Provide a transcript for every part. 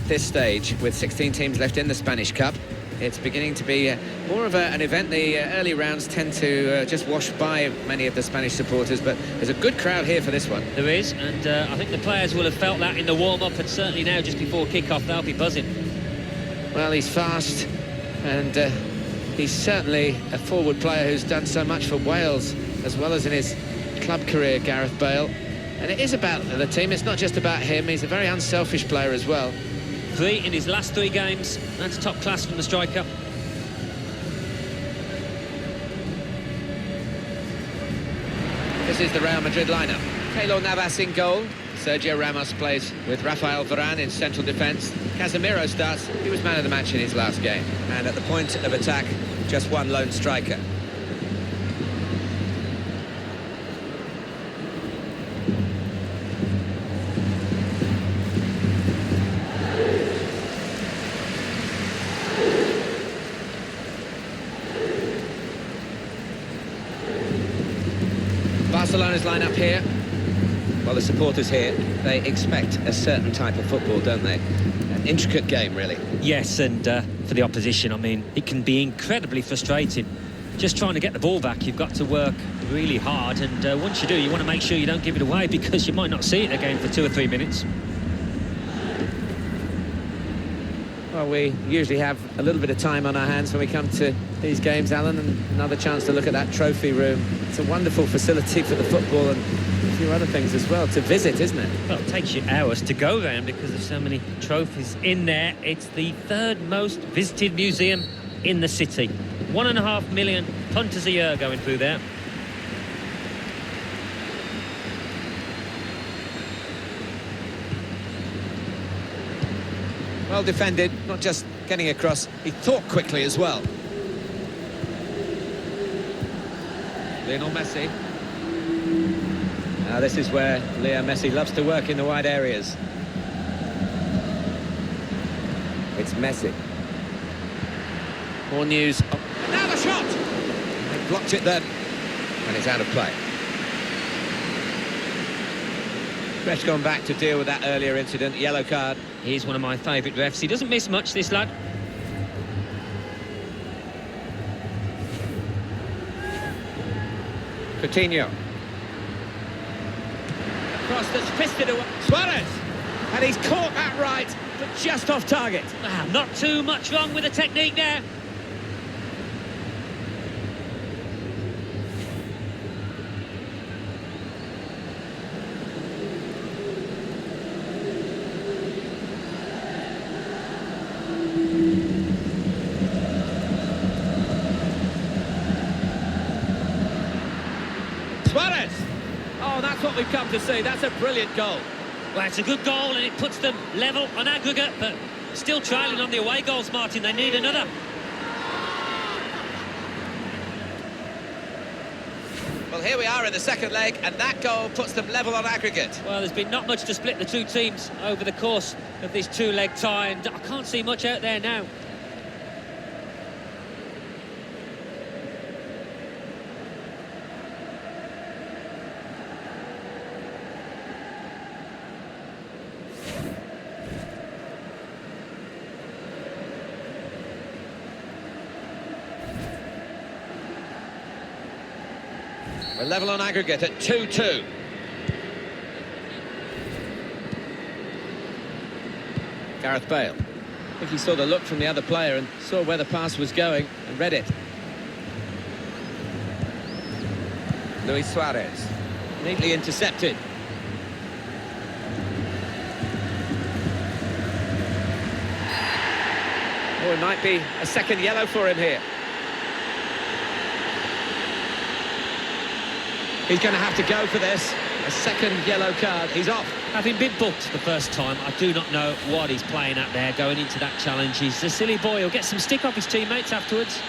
this stage, with 16 teams left in the Spanish Cup, it's beginning to be more of an event. The early rounds tend to just wash by many of the Spanish supporters, but there's a good crowd here for this one. There is, and I think the players will have felt that in the warm-up, and certainly now just before kick-off they'll be buzzing. Well, he's fast, and he's certainly a forward player who's done so much for Wales, as well as in his club career, Gareth Bale. And it is about the team, it's not just about him. He's a very unselfish player as well. 3 in his last 3 games. That's top class from the striker. This is the Real Madrid lineup. Keylor Navas in goal. Sergio Ramos plays with Rafael Varane in central defence. Casemiro starts. He was man of the match in his last game. And at the point of attack, just one lone striker. Barcelona's line-up here. Well, the supporters here, they expect a certain type of football, don't they? An intricate game, really. Yes, and for the opposition, I mean, it can be incredibly frustrating. Just trying to get the ball back, you've got to work really hard, and once you do, you want to make sure you don't give it away, because you might not see it again for 2 or 3 minutes. Well, we usually have a little bit of time on our hands when we come to these games, Alan, and another chance to look at that trophy room. It's a wonderful facility for the football and a few other things as well to visit, isn't it? Well, it takes you hours to go round because there's so many trophies in there. It's the 3rd most visited museum in the city. 1.5 million punters a year going through there. Well defended, not just getting across, he thought quickly as well. Lionel Messi. Now this is where Leo Messi loves to work, in the wide areas. It's Messi. More news. Oh, now the shot! They blocked it then, and it's out of play. Ref's gone back to deal with that earlier incident, yellow card. He's one of my favourite refs. He doesn't miss much, this lad. Coutinho. Cross that's fisted away. Suarez! And he's caught that right, but just off target. Wow, not too much wrong with the technique there. Suarez! Oh, that's what we've come to see. That's a brilliant goal. Well, it's a good goal, and it puts them level on aggregate, but still trailing on the away goals, Martin. They need another. Well, here we are in the second leg, and that goal puts them level on aggregate. Well, there's been not much to split the two teams over the course of this 2-leg tie, and I can't see much out there now. We're level on aggregate at 2-2. Gareth Bale. I think he saw the look from the other player and saw where the pass was going and read it. Luis Suarez. Neatly intercepted. Oh, it might be a second yellow for him here. He's going to have to go for this. A second yellow card. He's off. Having been booked the first time, I do not know what he's playing at there going into that challenge. He's a silly boy. He'll get some stick off his teammates afterwards.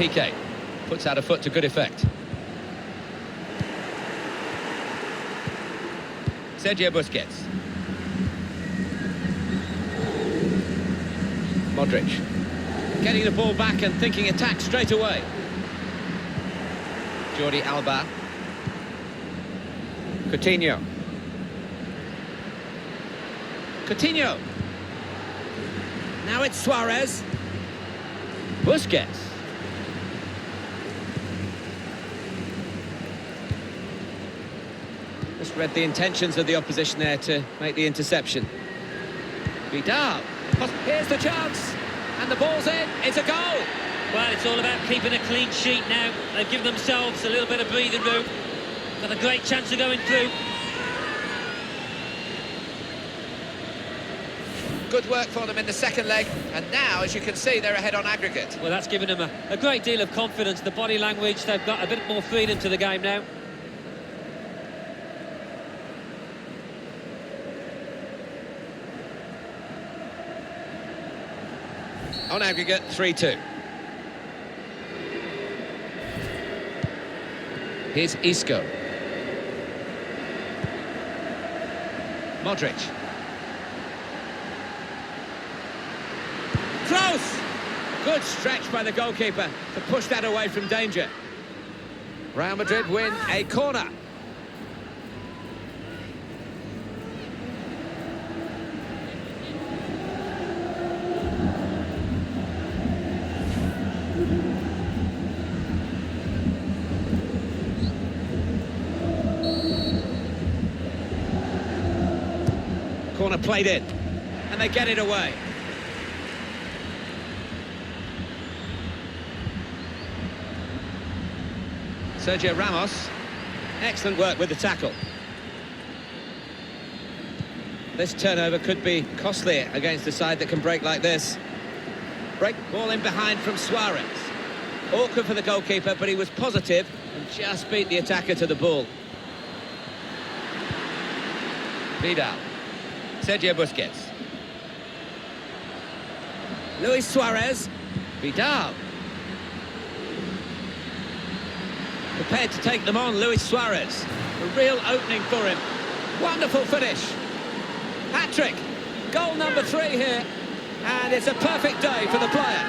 PK puts out a foot to good effect. Sergio Busquets. Modric. Getting the ball back and thinking attack straight away. Jordi Alba. Coutinho. Coutinho. Now it's Suarez. Busquets. Just read the intentions of the opposition there to make the interception. Vidal. Here's the chance. And the ball's in. It's a goal. Well, it's all about keeping a clean sheet now. They've given themselves a little bit of breathing room. Got a great chance of going through. Good work for them in the second leg, and now, as you can see, they're ahead on aggregate. Well, that's given them a great deal of confidence. The body language, they've got a bit more freedom to the game now. On aggregate, 3-2. Here's Isco. Modric. Close! Good stretch by the goalkeeper to push that away from danger. Real Madrid win a corner. Corner played in, and they get it away. Sergio Ramos, excellent work with the tackle. This turnover could be costly against a side that can break like this. Break, ball in behind from Suarez. Awkward for the goalkeeper, but he was positive and just beat the attacker to the ball. Vidal. Sergio Busquets. Luis Suarez. Vidal. Prepared to take them on, Luis Suarez. A real opening for him. Wonderful finish. Hat-trick. Goal number 3 here. And it's a perfect day for the player.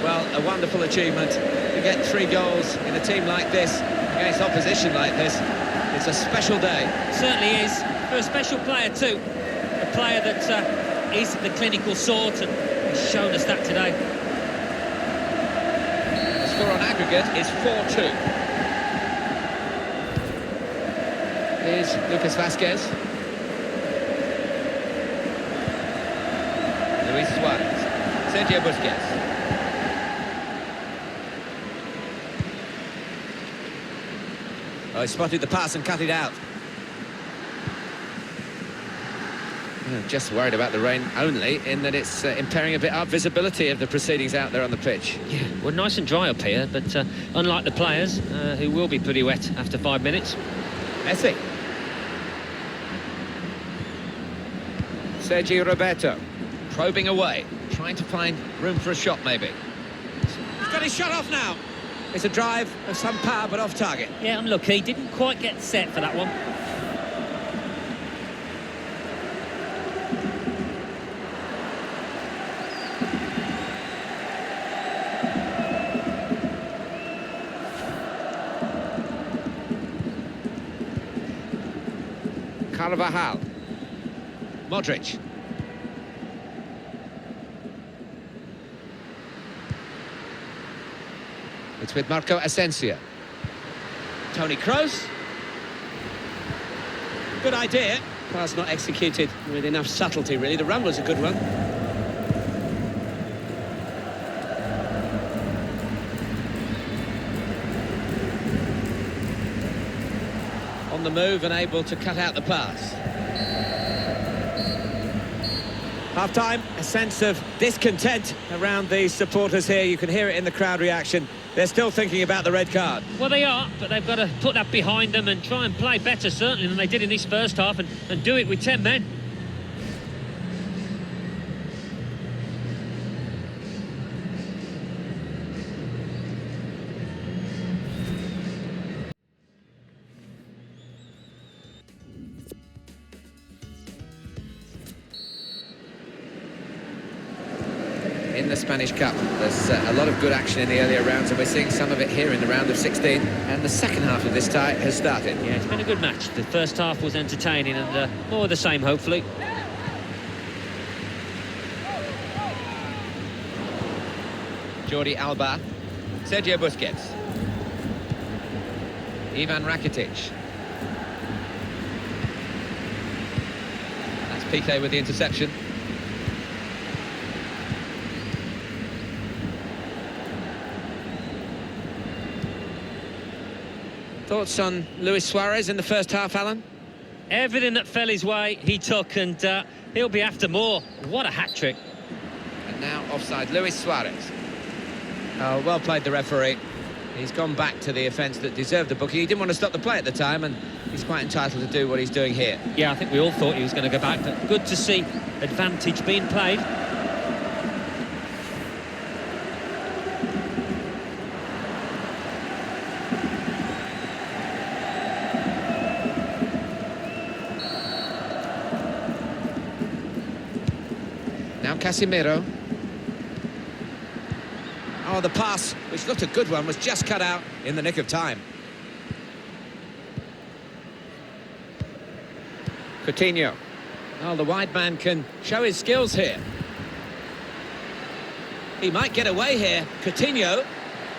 Well, a wonderful achievement to get 3 goals in a team like this, against opposition like this. It's a special day. It certainly is. For a special player too. A player that is the clinical sort, and he's shown us that today. The score on aggregate is 4-2. Here's Lucas Vazquez. Luis Suarez. Sergio Busquets. Oh, he spotted the pass and cut it out. Just worried about the rain only, in that it's impairing a bit our visibility of the proceedings out there on the pitch. Yeah, we're nice and dry up here, but unlike the players, who will be pretty wet after 5 minutes. Messi. Sergio Roberto. Probing away, trying to find room for a shot maybe. He's got his shot off now. It's a drive of some power, but off target. Yeah, unlucky. Didn't quite get set for that one. Carvajal. Modric. It's with Marco Asensio. Toni Kroos. Good idea. Pass not executed with enough subtlety, really. The run was a good one. On the move and able to cut out the pass. Half-time, a sense of discontent around these supporters here. You can hear it in the crowd reaction. They're still thinking about the red card. Well, they are, but they've got to put that behind them and try and play better, certainly, than they did in this first half, and do it with 10 men. the Spanish Cup. There's a lot of good action in the earlier rounds, and we're seeing some of it here in the round of 16. And the second half of this tie has started. Yeah, it's been a good match. The first half was entertaining, and more of the same, hopefully. Jordi Alba, Sergio Busquets, Ivan Rakitic. That's Piqué with the interception. Thoughts on Luis Suarez in the first half, Alan? Everything that fell his way, he took, and he'll be after more. What a hat-trick. And now offside, Luis Suarez. Oh, well played, the referee. He's gone back to the offence that deserved the booking. He didn't want to stop the play at the time, and he's quite entitled to do what he's doing here. Yeah, I think we all thought he was going to go back, but good to see advantage being played. Now Casemiro. Oh, the pass, which looked a good one, was just cut out in the nick of time. Coutinho. Oh, the wide man can show his skills here. He might get away here. Coutinho.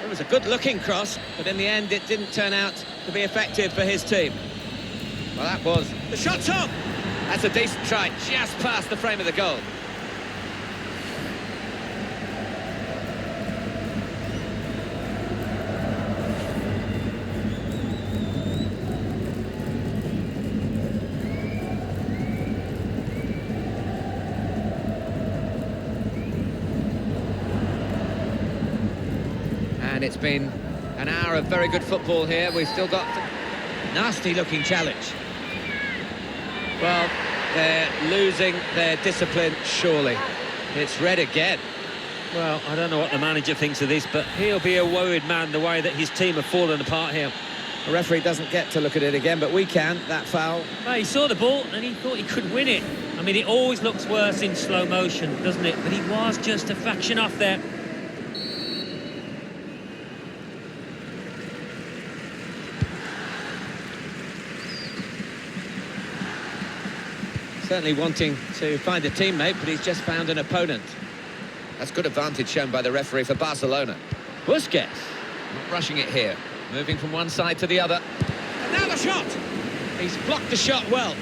It was a good-looking cross, but in the end it didn't turn out to be effective for his team. Well, that was... The shot's on! That's a decent try, just past the frame of the goal. And it's been an hour of very good football here. We've still got a nasty-looking challenge. Well, they're losing their discipline, surely. It's red again. Well, I don't know what the manager thinks of this, but he'll be a worried man the way that his team have fallen apart here. The referee doesn't get to look at it again, but we can, that foul. Well, he saw the ball and he thought he could win it. I mean, it always looks worse in slow motion, doesn't it? But he was just a fraction off there. Certainly wanting to find a teammate, but he's just found an opponent. That's good advantage shown by the referee for Barcelona. Busquets, not rushing it here. Moving from one side to the other. And now the shot! He's blocked the shot well.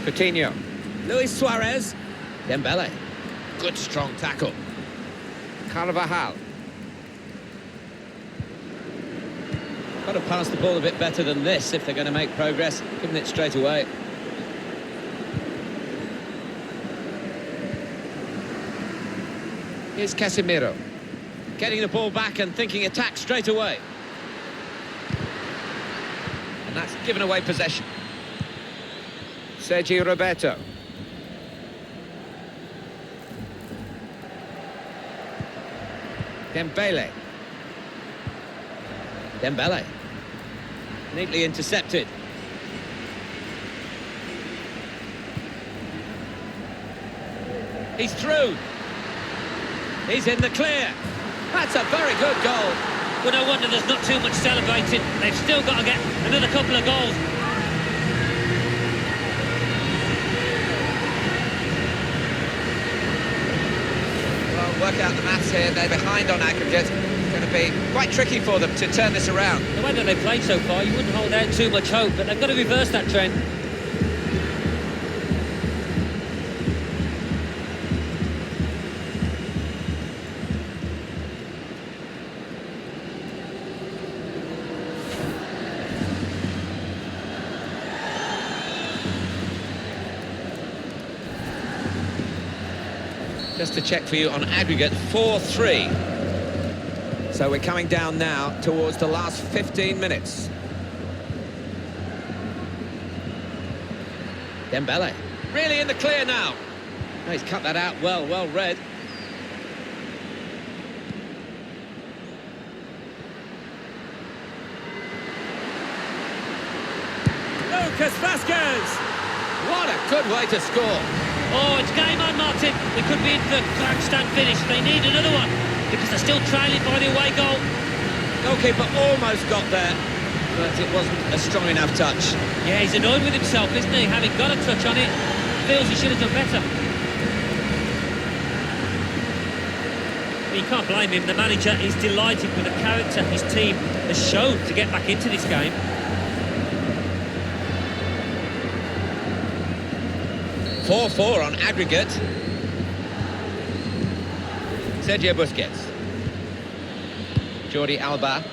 Coutinho. Luis Suarez. Dembele. Good strong tackle. Carvajal. Got to pass the ball a bit better than this if they're going to make progress, giving it straight away. Here's Casemiro. Getting the ball back and thinking attack straight away. And that's given away possession. Sergio Roberto. Dembele. Dembele. Neatly intercepted. He's through. He's in the clear. That's a very good goal. Well, no wonder there's not too much celebrating. They've still got to get another couple of goals. Well, work out the maths here. They're behind on aggregate. It's going to be quite tricky for them to turn this around. The way that they've played so far, you wouldn't hold out too much hope, but they've got to reverse that trend. Just to check for you on aggregate, 4-3. So we're coming down now towards the last 15 minutes. Dembele. Really in the clear now. Oh, he's cut that out well, well read. Lucas Vazquez. What a good way to score. Oh, it's game on, Martin. They could be in for grandstand finish. They need another one because they're still trailing by the away goal. Goalkeeper almost got there, but it wasn't a strong enough touch. Yeah, he's annoyed with himself, isn't he? Having got a touch on it, feels he should have done better. You can't blame him. The manager is delighted with the character his team has shown to get back into this game. (4-4) on aggregate. Sergio Busquets. Jordi Alba.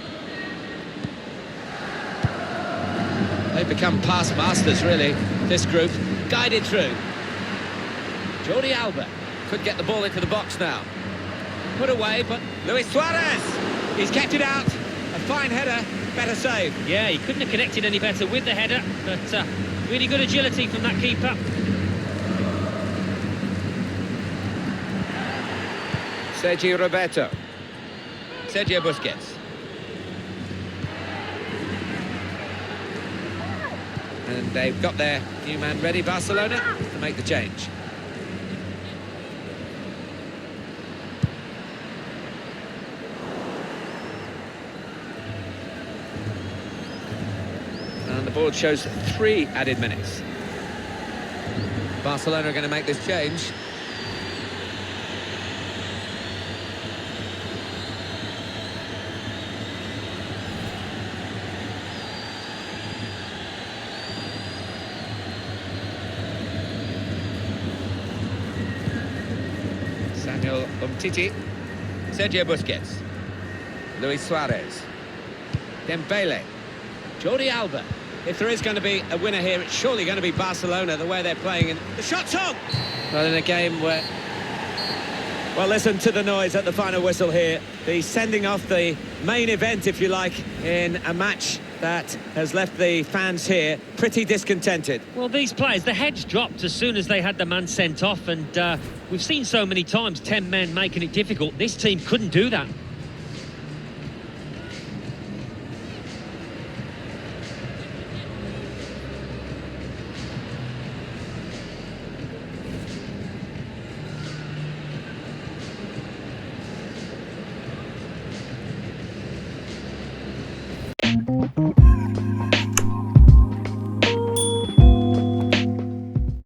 They've become past masters, really, this group. Guided through. Jordi Alba could get the ball into the box now. Put away, but Luis Suarez! He's kept it out. A fine header, better save. Yeah, he couldn't have connected any better with the header, but really good agility from that keeper. Sergio Roberto. Sergio Busquets. And they've got their new man ready, Barcelona, to make the change. And the board shows 3 added minutes. Barcelona are going to make this change. Umtiti, Sergio Busquets, Luis Suarez, Dembele, Jordi Alba. If there is going to be a winner here, it's surely going to be Barcelona, the way they're playing. And the shot's on! Well, in a game where... Well, listen to the noise at the final whistle here. The sending off the main event, if you like, in a match that has left the fans here pretty discontented. Well, these players, the heads dropped as soon as they had the man sent off, and we've seen so many times 10 men making it difficult. This team couldn't do that.